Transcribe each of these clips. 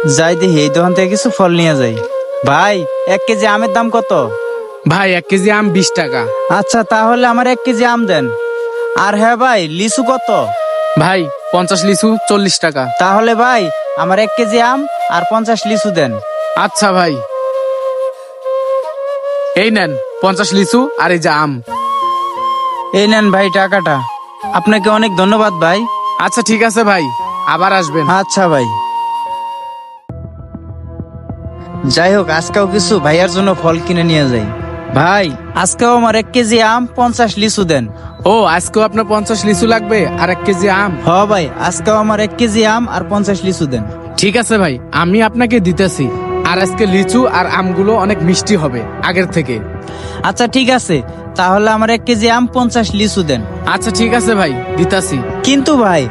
যাই দেখি এই দোকান থেকে কিছু ফল নিয়ে যাই। ভাই 1 কেজি আমের দাম কত? ভাই 1 কেজি আম 20 টাকা। আচ্ছা তাহলে আমার 1 কেজি আম দেন। আর হ্যাঁ ভাই, লিচু কত? ভাই 50 লিচু 40 টাকা। তাহলে ভাই আমার 1 কেজি আম আর 50 লিচু দেন। আচ্ছা ভাই, এই নেন 50 লিচু আর এই যে আম। এই নেন ভাই টাকাটা। আপনাকে অনেক ধন্যবাদ ভাই। আচ্ছা ঠিক আছে ভাই, আবার আসবেন। আচ্ছা ভাই। যাই হোক, আজকেও কিছু ভাইয়ার জন্য ফল কিনে নিয়ে যাই। ভাই আজকেও আমার 1 কেজি আম 50 লিচু দেন। ও, আজকেও আপনার 50 লিচু লাগবে আর 1 কেজি আম? হ ভাই, আজকেও আমার 1 কেজি আম আর 50 লিচু দেন। ঠিক আছে ভাই, আমি আপনাকে দিতেছি। আর আজকে লিচু আর আমগুলো অনেক মিষ্টি হবে আগের থেকে। আচ্ছা ঠিক আছে, তাহলে আমার 1 কেজি আম 50 লিচু দেন। আচ্ছা ঠিক আছে ভাই, দিতাছি। কিন্তু ভাই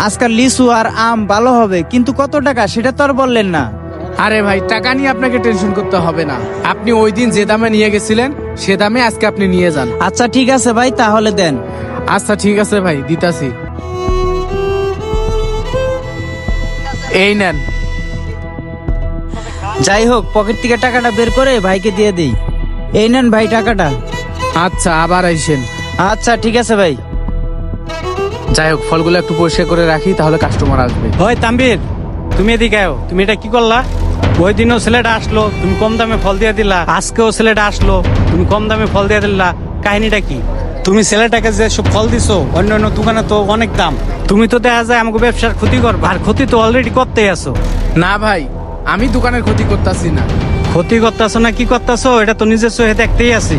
আজকাল লিচু আর আম ভালো হবে, কিন্তু কত টাকা সেটা তো আর বললেন না। আরে ভাই, টাকা নিয়ে আপনাকে টেনশন করতে হবে না। আপনি ওই দিন যে দামে নিয়ে গেছিলেন সে দামে আজকে আপনি নিয়ে যান। আচ্ছা ঠিক আছে ভাই, তাহলে দেন। আচ্ছা ঠিক আছে ভাই, দিতাছি। এই নেন। যাই হোক, পকেট থেকে টাকাটা বের করে ভাইকে দিয়ে দিই। এই নেন ভাই টাকাটা। আচ্ছা, আবার আইসেন। আচ্ছা ঠিক আছে ভাই। যাই হোক, ফলগুলো একটু পরিষ্কার করে রাখি, তাহলে কাস্টমার আসবে। ওই তাম্বির, তুমি এদিকে আও। তুমি এটা কি করলা? ওই দিনও ছেলেটা আসলো, তুমি কম দামে ফল দিয়ে দিলা। আজকেও ছেলেটা আসলো, তুমি কম দামে ফল দিয়ে দিলা। কাহিনীটা কি? তুমি ছেলেটাকে যে সব ফল দিছো, অন্য অন্য দোকানে তো অনেক দাম। তুমি তো দেখা যায় আমাকে ব্যবসার ক্ষতি করবা, আর ক্ষতি তো অলরেডি করতেই আছো। না ভাই, আমি দোকানের ক্ষতি করতেছি না। ক্ষতি করতেছো না কি করতেছো, এটা তো নিজের চোখে দেখতেই আছি।